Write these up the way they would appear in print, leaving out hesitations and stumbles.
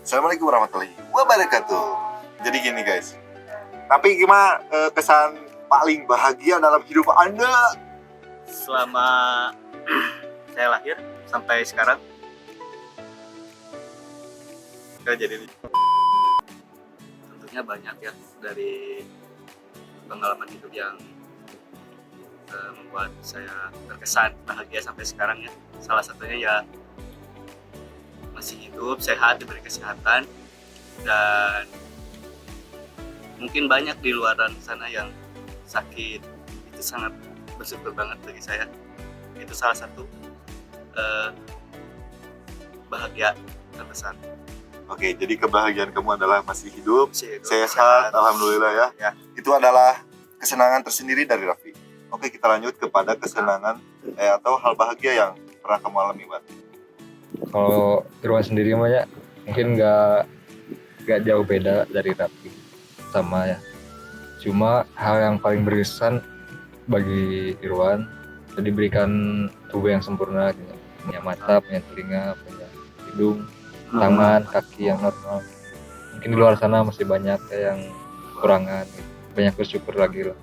Assalamualaikum warahmatullahi wabarakatuh. Jadi gini guys, tapi gimana kesan paling bahagia dalam hidup Anda? Selama saya lahir sampai sekarang jadi tentunya banyak ya, dari pengalaman hidup yang membuat saya terkesan bahagia sampai sekarang ya. Salah satunya ya masih hidup, sehat, diberi kesehatan, dan mungkin banyak di luar sana yang sakit. Itu sangat bersyukur banget bagi saya. Itu salah satu bahagia terbesar. Oke, jadi kebahagiaan kamu adalah masih hidup, sehat, alhamdulillah ya. Ya. Itu adalah kesenangan tersendiri dari Raffi. Oke, kita lanjut kepada kesenangan atau hal bahagia yang pernah kamu alami, Mbak. Kalau Irwan sendiri mah ya mungkin nggak jauh beda dari Raffi, sama ya. Cuma hal yang paling berkesan bagi Irwan itu diberikan tubuh yang sempurna, punya mata, punya telinga, punya hidung, tangan, kaki yang normal. Mungkin di luar sana masih banyak yang kekurangan, banyak bersyukur lagi lah.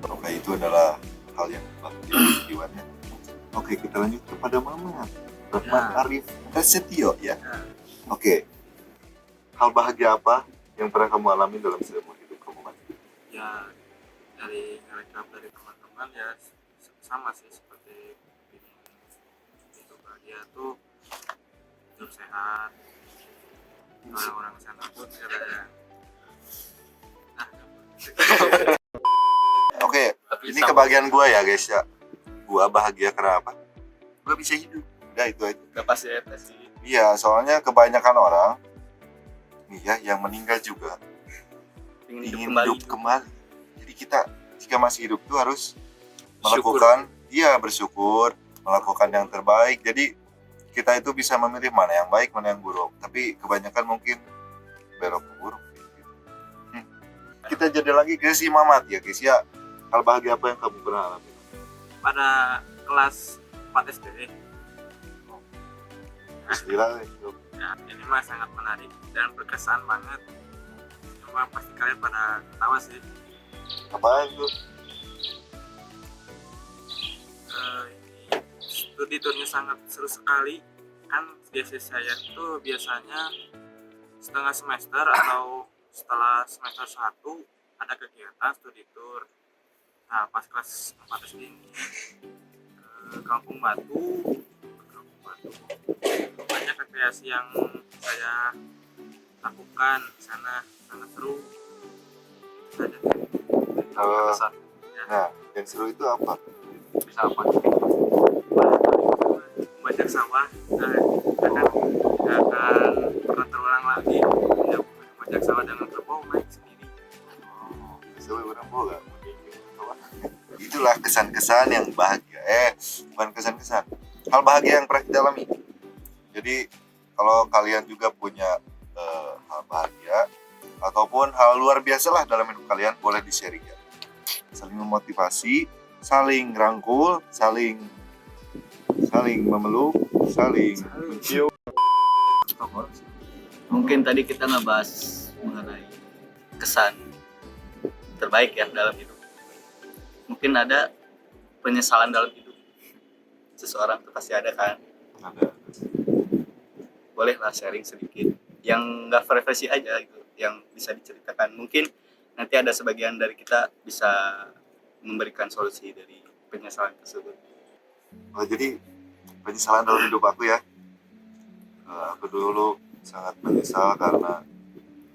Oke, itu adalah hal yang bahagia bagi Irwan ya. Oke, kita lanjut kepada Mama Rahman Arif Prasetyo ya. Oke, hal bahagia apa yang pernah kamu alami dalam seumur hidup kamu, Mas? Ya, dari rekap dari teman-teman ya sama sih seperti itu. Bahagia tuh hidup sehat, orang-orang sana pun ada yang Oke, ini kebahagiaan gua ya guys ya. Gua bahagia karena apa? Gua bisa hidup. Udah itu aja. Udah pasti. Iya, soalnya kebanyakan orang yang meninggal juga ingin hidup kembali. Jadi kita jika masih hidup tuh harus melakukan bersyukur, melakukan yang terbaik. Jadi kita itu bisa memilih mana yang baik, mana yang buruk. Tapi kebanyakan mungkin belok ke buruk. Kita jadi lagi ke si Mamat ya guys ya. Hal bahagia apa yang kamu pernah alami? pada kelas 4 SD. Istilah Ya, ini mah sangat menarik dan berkesan banget. Cuma pasti kalian pada ketawa sih. apaan tuh? Studi tournya sangat seru sekali. Kan biasa saya itu biasanya setengah semester atau setelah semester 1 ada kegiatan studi tour. Nah, pas kelas 4 SD ini ke Kampung Batu, banyak rekreasi yang saya lakukan di sana, sangat seru. Ada Nah, yang seru itu apa? bisa apa? Banyak sawah, tidak akan pernah terulang lagi. Banyak sawah dengan kerbau main sendiri. Seru orang boga. Itulah kesan-kesan yang bahagia. Bukan kesan-kesan. Hal bahagia yang pernah kita alami. Jadi kalau kalian juga punya hal bahagia ataupun hal luar biasa lah dalam hidup kalian, boleh di-sharing ya. Saling memotivasi, saling rangkul, saling memeluk, saling mencium. Mungkin tadi kita ngebahas mengenai kesan terbaik ya dalam hidup. Mungkin ada penyesalan dalam hidup. Seseorang itu pasti ada kan. Ada. Bolehlah sharing sedikit. Yang nggak frekuensi aja gitu, yang bisa diceritakan. Mungkin nanti ada sebagian dari kita bisa memberikan solusi dari penyesalan tersebut. Oh, jadi penyesalan dalam hidup aku ya. Aku dulu sangat menyesal karena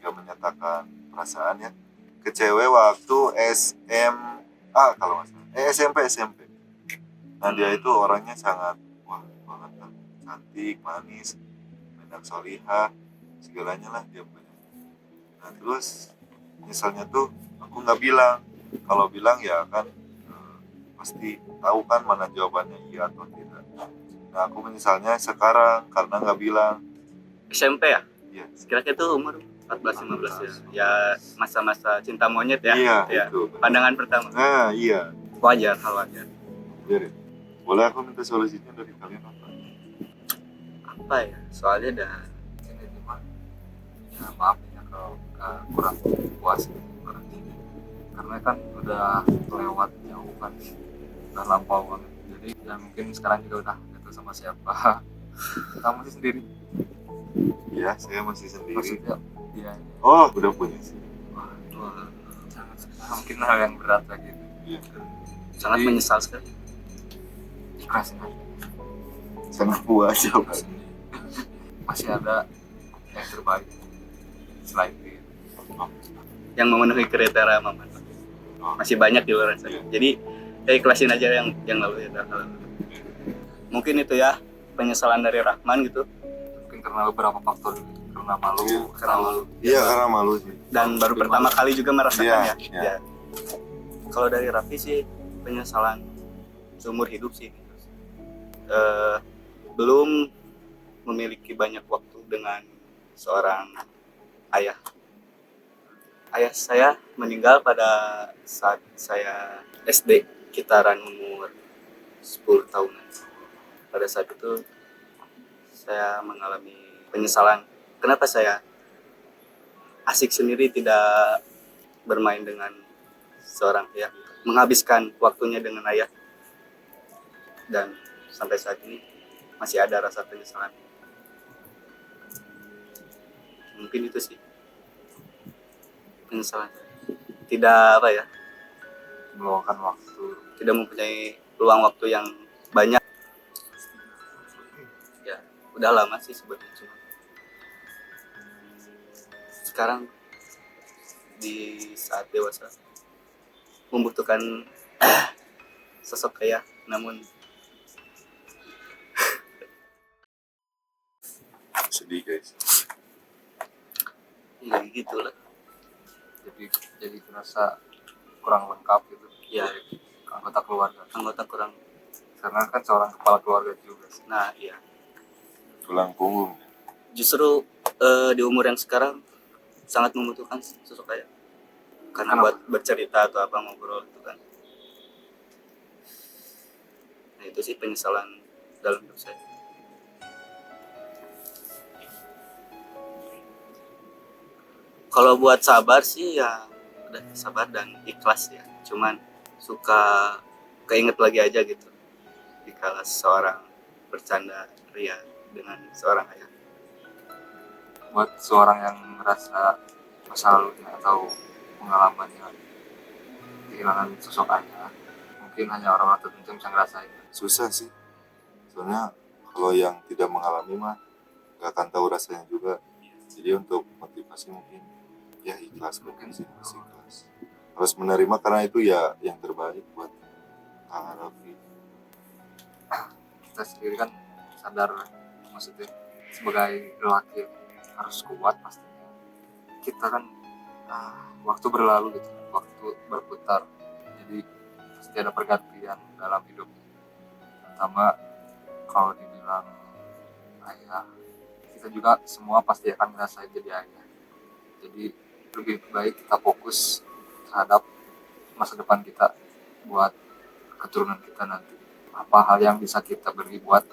gak menyatakan perasaannya ke cewek waktu SMA kalau nggak salah. SMP. Nah dia itu orangnya sangat banget lah. Cantik, manis, banyak solihah, segalanya lah dia punya. Nah terus misalnya tuh aku nggak bilang. Kalau bilang ya kan pasti tahu kan mana jawabannya iya atau tidak. Nah aku menyesalnya sekarang karena nggak bilang. SMP ya? Iya. Kira-kira itu umur 14-15 ya? Ya masa-masa cinta monyet ya? Iya Ya. itu. Pandangan pertama. Nah iya. Wajar, hal wajar. Jadi, Boleh aku minta solusinya dari kalian apa? ya, soalnya dah ini cuma ya maaf ya kalau kurang puas kurang ini. Karena kan udah lewat jauh kan, udah lampau banget. Jadi ya mungkin sekarang juga udah gitu sama siapa. Kamu sih sendiri Iya, saya masih sendiri. maksudnya ya. Oh, udah punya sih. Wah, mungkin hal yang berat lagi. Iya. sangat Jadi, menyesal sekali. ikhlasin aja. Sangat puas ya, Pak. Masih ada yang terbaik selain itu. Yang memenuhi kriteria Maman. Masih banyak di luar sana. Jadi ya ikhlasin aja yang lalu ya dah, lalu. Mungkin itu ya penyesalan dari Rahman gitu, Mungkin karena beberapa faktor, karena malu, Iya. karena malu. Iya, karena malu sih. Dan baru pertama kali juga merasakan Iya, ya. iya. Ya. Kalau dari Raffi sih penyesalan seumur hidup sih. Belum memiliki banyak waktu dengan seorang ayah. Ayah saya meninggal pada saat saya SD, kitaran umur 10 tahunan. Pada saat itu saya mengalami penyesalan. Kenapa saya asik sendiri tidak bermain dengan seorang ayah, menghabiskan waktunya dengan ayah, dan sampai saat ini masih ada rasa penyesalan. Mungkin itu sih penyesalan. Tidak apa ya, meluangkan waktu. tidak mempunyai peluang waktu yang banyak. Ya, udah lama sih sebenarnya, cuma sekarang di saat dewasa membutuhkan sosok ayah, namun Sedih, guys. ya gitulah. Jadi terasa kurang lengkap gitu Ya, anggota keluarga, anggota kurang. karena kan seorang kepala keluarga juga sih. Nah, iya. Tulang punggung. Justru di umur yang sekarang sangat membutuhkan sosok ayah. Karena Kenapa? buat bercerita atau apa, ngobrol itu kan. Nah, itu sih penyesalan dalam hidup saya. Kalau buat sabar sih ya udah sabar dan ikhlas ya. Cuman suka keinget lagi aja gitu dikala seorang bercanda ria dengan seorang ayah. Buat seorang yang merasa masa lalunya atau pengalamannya kehilangan sosok ayah, mungkin hanya orang-orang tertentu yang bisa ngerasain. Susah sih. Soalnya kalau yang tidak mengalami mah gak akan tahu rasanya juga. Jadi untuk motivasi mungkin ya ikhlas, mungkin sih harus ikhlas. Harus menerima karena itu ya yang terbaik buat Kang Raffi. Kita sendiri kan sadar, maksudnya sebagai lelaki harus kuat pastinya. Kita kan waktu berlalu gitu, waktu berputar, jadi pasti ada pergantian dalam hidup. Pertama, kalau dibilang ayah, kita juga semua pasti akan ngerasain jadi ayah. Jadi lebih baik kita fokus terhadap masa depan kita, buat keturunan kita nanti. Apa hal yang bisa kita beri buat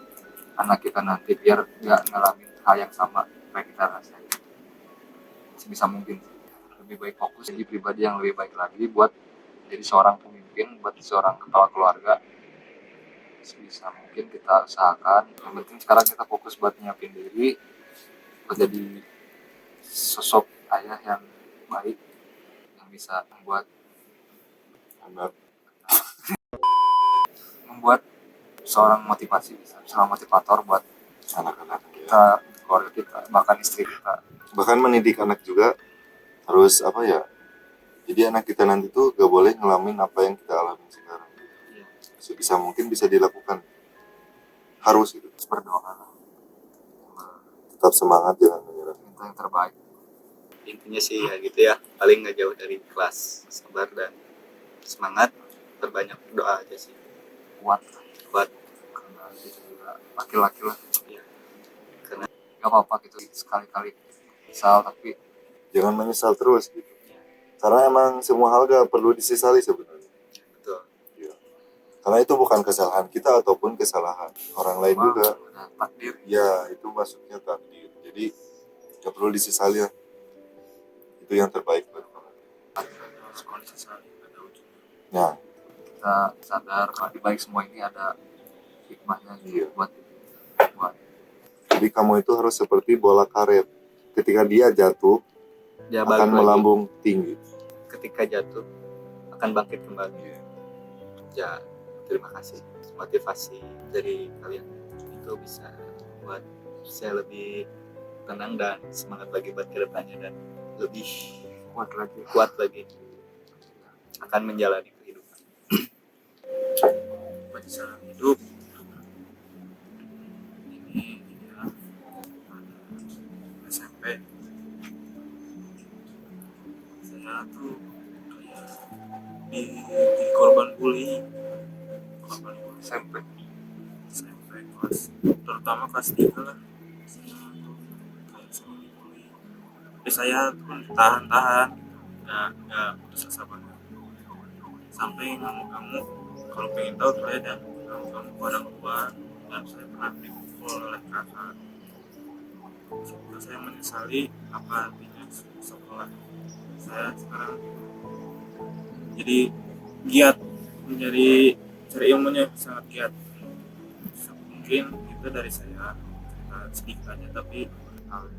anak kita nanti biar nggak ngalamin hal yang sama kayak kita rasain. Sebisa mungkin lebih baik fokus jadi pribadi yang lebih baik lagi buat jadi seorang pemimpin, buat seorang kepala keluarga. Sebisa mungkin kita usahakan. Yang penting sekarang kita fokus buat nyiapin diri buat jadi sosok ayah yang baik, yang bisa membuat seorang motivasi, seorang motivator buat Anak-anak kita, keluarga kita, bahkan istri kita. bahkan mendidik anak juga harus apa ya, jadi anak kita nanti tuh gak boleh ngalamin apa yang kita alami sekarang. Sebisa mungkin bisa dilakukan, harus gitu. Terus berdoa lah, Tetap semangat, jangan menyerah. minta yang terbaik. Intinya sih ya gitu ya, paling nggak jauh dari ikhlas, sabar dan semangat, perbanyak doa aja sih. Kuat Buat karena kita juga laki-laki lah, ya, karena gak apa-apa gitu sekali-kali misal, tapi Jangan menyesal terus gitu. Karena emang semua hal gak perlu disesali sebenarnya. betul. Iya. karena itu bukan kesalahan kita ataupun kesalahan orang lain juga. Udah takdir. Ya itu maksudnya takdir, jadi nggak perlu disesali ya. Itu yang terbaik buat kamu. Harus kondisi saling ada ujungnya. Nah, Kita sadar kalau di balik semua ini ada hikmahnya Iya. buat jadi kamu itu harus seperti bola karet. Ketika dia jatuh Dia akan balik lagi. melambung tinggi. Ketika jatuh akan bangkit kembali. Ya, terima kasih motivasi dari kalian, itu bisa buat saya lebih tenang dan semangat lagi buat kedepannya dan lebih kuat lagi akan menjalani kehidupan. Penyesalan hidup ini ya, SMP saya tuh kayak di korban bullying SMP. SMP kelas, terutama kelas 3 lah. Saya tuh kayak sering dibully, tapi saya pun tahan-tahan, nggak putus asa banget, sampai ngamuk-ngamuk. Kalau pengen tahu tuh ya, dan ngamuk-ngamuk ke orang tua, dan saya pernah dipukul oleh kakak. Setelah saya menyesali apa artinya sekolah. Saya sekarang jadi giat menjadi cari ilmunya, sangat giat. Mungkin itu dari saya, cerita sedikit aja, tapi ada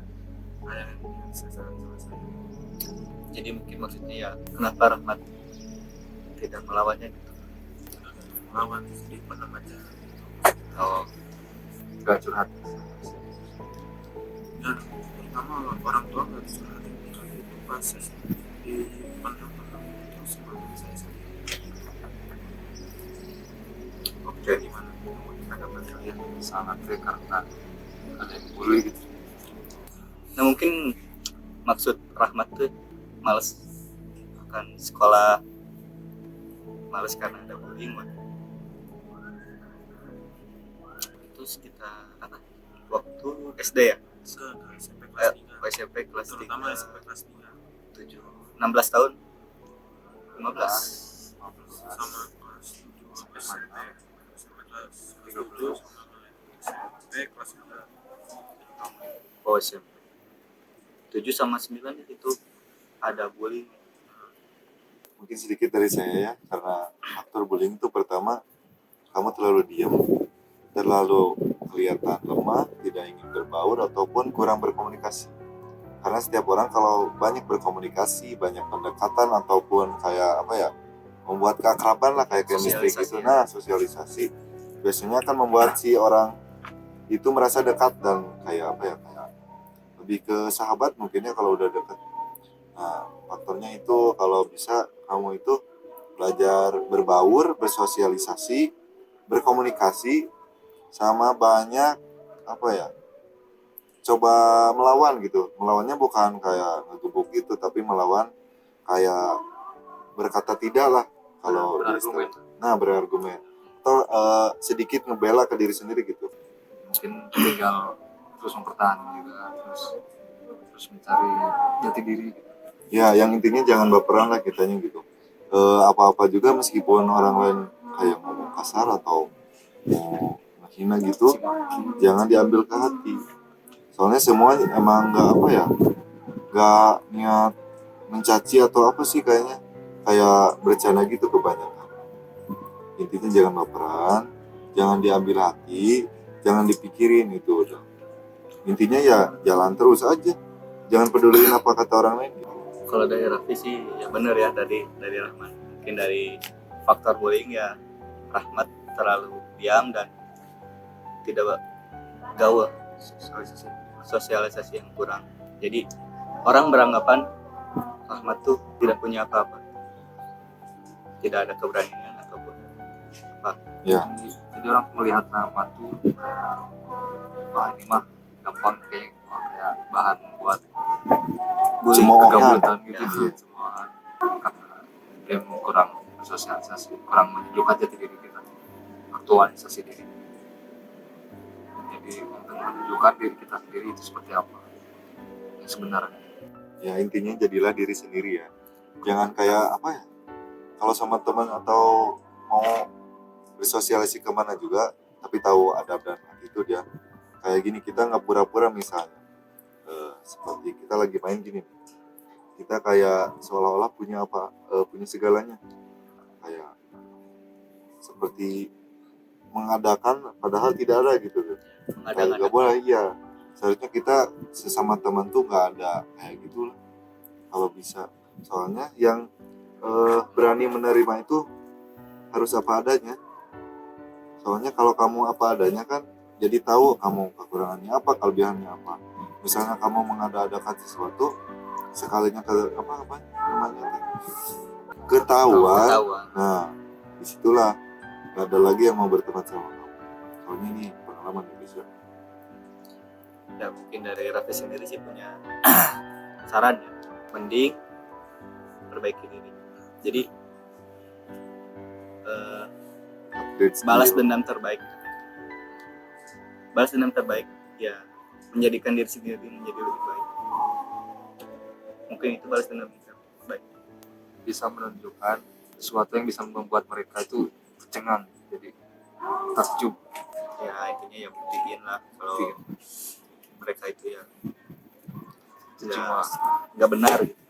yang saya saran sama saya. Jadi mungkin maksudnya ya, kenapa Rahmat tidak melawannya gitu? Melawan sedikit pendam aja. Oh, Gak curhat. Dan terutama orang tua nggak dicurhatin, kalau itu proses di pendam-pendam terus semangat saya sendiri. Oke, gimana? Tanggapan kalian sangat karena kalian bully gitu. nah mungkin maksud Rahmat tuh males akan sekolah, males karena ada bullying. Itu sekitar apa? Waktu SD ya? Sekarang SMP kelas 3, SMP kelas 3, terutama SMP kelas 3 16 tahun, 15. sama kelas 7 SMP kelas 7 sama SMP kelas 3. Oh, SMP 7 sama 9 itu ada bullying. Mungkin sedikit dari saya ya, karena faktor bullying itu pertama, kamu terlalu diam, terlalu kelihatan lemah, tidak ingin berbaur ataupun kurang berkomunikasi. Karena setiap orang kalau banyak berkomunikasi, banyak pendekatan ataupun kayak apa ya, membuat keakraban lah, kayak chemistry gitu. Sosialisasi, ya. Nah, sosialisasi biasanya akan membuat si orang itu merasa dekat dan kayak apa ya, kayak lebih ke sahabat mungkin ya kalau udah dekat. Nah, faktornya itu kalau bisa kamu itu belajar berbaur, bersosialisasi, berkomunikasi, sama banyak apa ya, coba melawan gitu. Melawannya bukan kayak ngegebuk gitu, tapi melawan kayak berkata tidak lah kalau Berargumen. nah berargumen atau sedikit ngebela ke diri sendiri gitu. Mungkin tinggal terus mempertahankan juga, terus mencari jati diri gitu. Ya, yang intinya jangan baperan lah kitanya gitu. Apa-apa juga meskipun orang lain kayak ngomong kasar atau mau menghina gitu, jangan diambil ke hati. Soalnya semua emang nggak apa ya, nggak niat mencaci atau apa sih, kayaknya kayak bercanda gitu kebanyakan. Intinya jangan baperan, jangan diambil hati, jangan dipikirin itu udah. Intinya ya jalan terus aja, jangan peduliin apa kata orang lain. Kalau dari Raffi sih ya bener ya, dari Rahmat. Mungkin dari faktor bullying ya, Rahmat terlalu diam dan tidak gaul, sosialisasi yang kurang. Jadi orang beranggapan Rahmat tuh tidak punya apa-apa, tidak ada keberanian ataupun apa. Ya, Jadi orang melihat nama tuh, wah ini mah gampang kayak bahan buat bullying, Cemoohan. kegabutan gitu Ya. sih, cemoohan. Karena dia kurang bersosialisasi, kurang menunjukkan jati diri kita, aktualisasi diri. Jadi untuk menunjukkan diri kita sendiri itu seperti apa yang sebenarnya. ya intinya jadilah diri sendiri ya. Jangan kayak apa ya, kalau sama teman atau mau bersosialisasi kemana juga, tapi tahu adab dan attitude ya. Kayak gini, kita nggak pura-pura misalnya, seperti kita lagi main gini nih. Kita kayak seolah-olah punya punya segalanya, kayak seperti mengadakan padahal tidak ada gitu. Kayak nggak boleh, iya. Seharusnya kita sesama teman tuh nggak ada kayak gitu lah, kalau bisa. Soalnya yang berani menerima itu harus apa adanya. Soalnya kalau kamu apa adanya kan jadi tahu kamu kekurangannya apa, kelebihannya apa. Misalnya kamu mengada-adakan sesuatu, sekalinya ketahuan. Nah, disitulah nggak ada lagi yang mau berteman sama kamu. Soalnya ini pengalaman Indonesia. Ya mungkin dari Raffi sendiri sih punya saran ya, mending perbaiki diri. Jadi balas dendam terbaik ya menjadikan diri sendiri menjadi lebih baik. Mungkin itu balas dendam terbaik. Bisa menunjukkan sesuatu yang bisa membuat mereka itu tercengang, jadi takjub. Ya intinya ya buktiin lah kalau mereka itu ya Cuma nggak benar gitu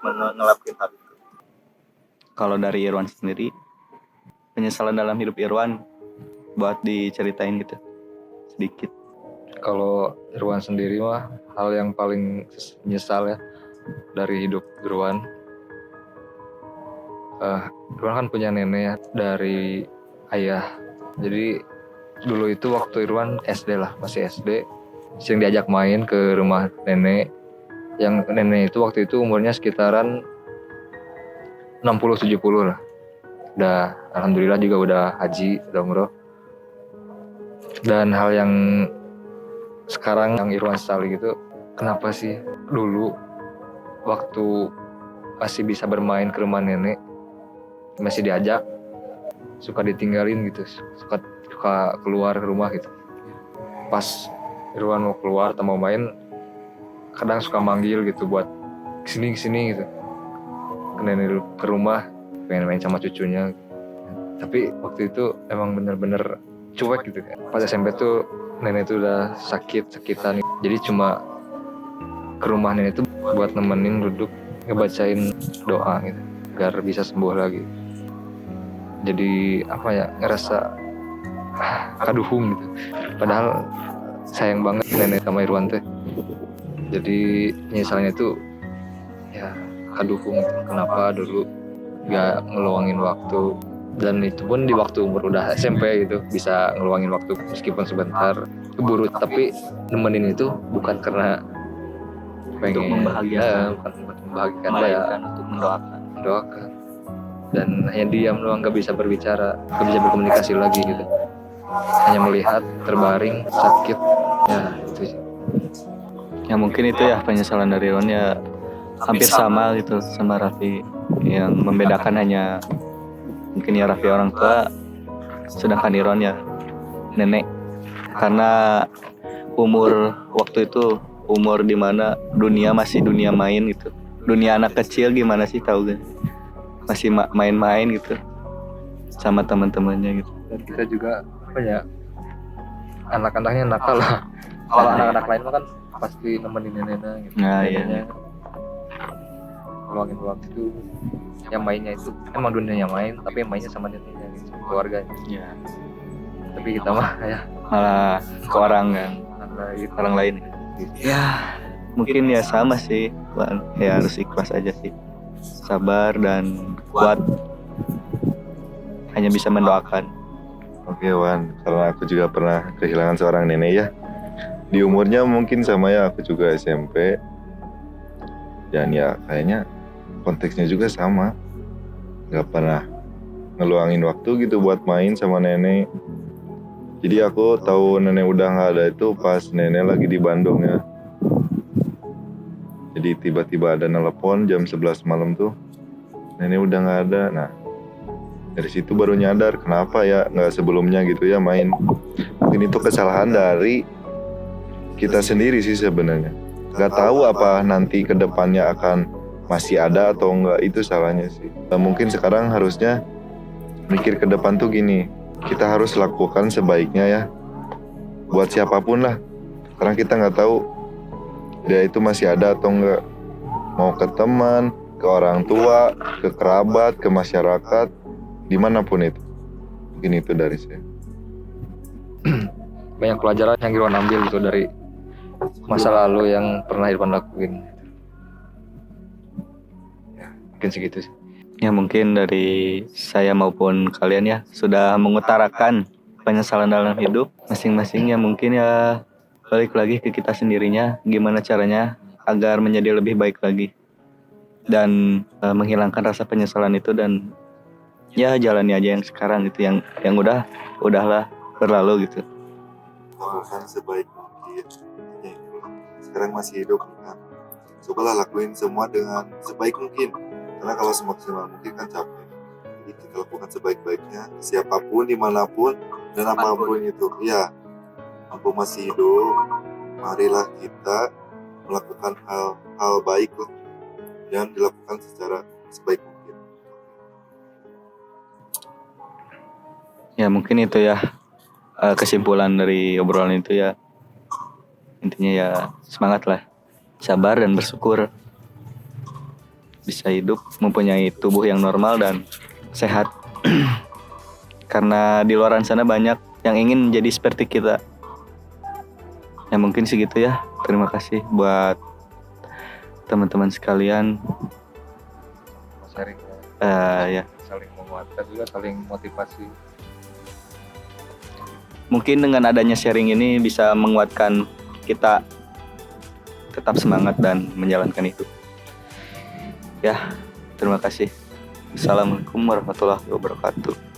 ngelakuin hal itu. Kalau dari Irwan sendiri, penyesalan dalam hidup Irwan buat diceritain gitu sedikit. Kalau Irwan sendiri mah hal yang paling menyesal ya dari hidup Irwan. Irwan kan punya nenek ya dari ayah. Jadi dulu itu waktu Irwan SD lah, masih SD, sering diajak main ke rumah nenek. Yang nenek itu waktu itu umurnya sekitaran 60-70 lah. Udah alhamdulillah juga udah haji, udah umroh. Dan hal yang sekarang yang Irwan sesali gitu, kenapa sih dulu waktu masih bisa bermain ke rumah nenek, masih diajak, suka ditinggalin gitu, suka keluar rumah gitu. Pas Irwan mau keluar atau mau main, kadang suka manggil gitu buat kesini gitu, ke nenek ke rumah, pengen main sama cucunya. Tapi waktu itu emang bener-bener cuek gitu kan. Pas SMP tuh nenek tuh udah sakitan, jadi cuma ke rumah nenek tuh buat nemenin duduk ngebacain doa gitu agar bisa sembuh lagi. Jadi ngerasa kaduhung gitu, padahal sayang banget nenek sama Irwan tuh. Jadi penyesalannya itu ya kaduhung gitu. Kenapa dulu gak ngeluangin waktu, dan itu pun di waktu umur udah SMP gitu, bisa ngeluangin waktu meskipun sebentar, keburu. Tapi nemenin itu bukan karena pengen membahagiakan, bukan membahagiakan, melainkan untuk mendoakan. Dan hanya diam doang, gak bisa berbicara, gak bisa berkomunikasi lagi gitu, hanya melihat terbaring sakit ya itu sih. Ya mungkin itu ya penyesalan dari Irwan ya hampir sama gitu sama Raffi. Yang membedakan hanya mungkin ya Raffi orang tua, sedangkan Irwan ya nenek. Karena umur waktu itu umur dimana dunia masih dunia main gitu. Dunia anak kecil gimana sih, tahu gak? Masih main-main gitu sama teman-temannya gitu. Dan kita juga anak-anaknya nakal lah. Kalau anak-anak lain mah kan pasti nemenin neneknya gitu. Nah, neneknya ngeluangin waktu, yang mainnya itu emang dunianya main, tapi mainnya sama neneknya gitu, keluarganya. Ya. Tapi kita mah ya Malah ke orang kan, gitu. orang lain. Ya mungkin ya sama sih, Bang. Ya harus ikhlas aja sih, sabar dan kuat, hanya bisa mendoakan. Oke Wan, karena aku juga pernah kehilangan seorang nenek ya. Di umurnya mungkin sama ya, aku juga SMP. Dan ya kayaknya konteksnya juga sama. Gak pernah ngeluangin waktu gitu buat main sama nenek. Jadi aku tahu nenek udah gak ada itu pas nenek lagi di Bandung ya. Jadi tiba-tiba ada nelpon jam 11 malam tuh, nenek udah gak ada. Nah dari situ baru nyadar kenapa ya gak sebelumnya gitu ya main. Mungkin itu kesalahan dari kita sendiri sih sebenarnya. Gak tahu apa nanti kedepannya akan masih ada atau enggak, itu salahnya sih. Mungkin sekarang harusnya mikir ke depan tuh gini, kita harus lakukan sebaiknya ya, buat siapapun lah, karena kita nggak tahu dia itu masih ada atau enggak, mau ke teman, ke orang tua, ke kerabat, ke masyarakat, dimanapun itu. Mungkin itu dari saya. Banyak pelajaran yang Irwan ambil gitu dari masa lalu yang pernah Irwan lakuin. Ya, mungkin segitu sih. Ya mungkin dari saya maupun kalian ya sudah mengutarakan penyesalan dalam hidup masing-masing, ya mungkin ya balik lagi ke kita sendirinya gimana caranya agar menjadi lebih baik lagi dan menghilangkan rasa penyesalan itu, dan ya jalani aja yang sekarang gitu, yang udahlah berlalu gitu. Lakukan sebaik mungkin. Sekarang masih hidup kan, cobalah lakuin semua dengan sebaik mungkin, karena kalau semaksimal mungkin kan capek. Jadi kita lakukan sebaik-baiknya, siapapun, dimanapun, dan apapun itu. Ya, mumpung masih hidup, marilah kita melakukan hal baik lah, yang dilakukan secara sebaik mungkin. Ya mungkin itu ya kesimpulan dari obrolan itu ya. Intinya ya semangat lah, sabar dan bersyukur bisa hidup, mempunyai tubuh yang normal dan sehat. Karena di luar sana banyak yang ingin menjadi seperti kita. Ya mungkin segitu ya. Terima kasih buat teman-teman sekalian. Sharing Ya saling menguatkan juga, saling motivasi. mungkin dengan adanya sharing ini bisa menguatkan kita tetap semangat dan menjalankan itu. Ya, terima kasih. Assalamualaikum warahmatullahi wabarakatuh.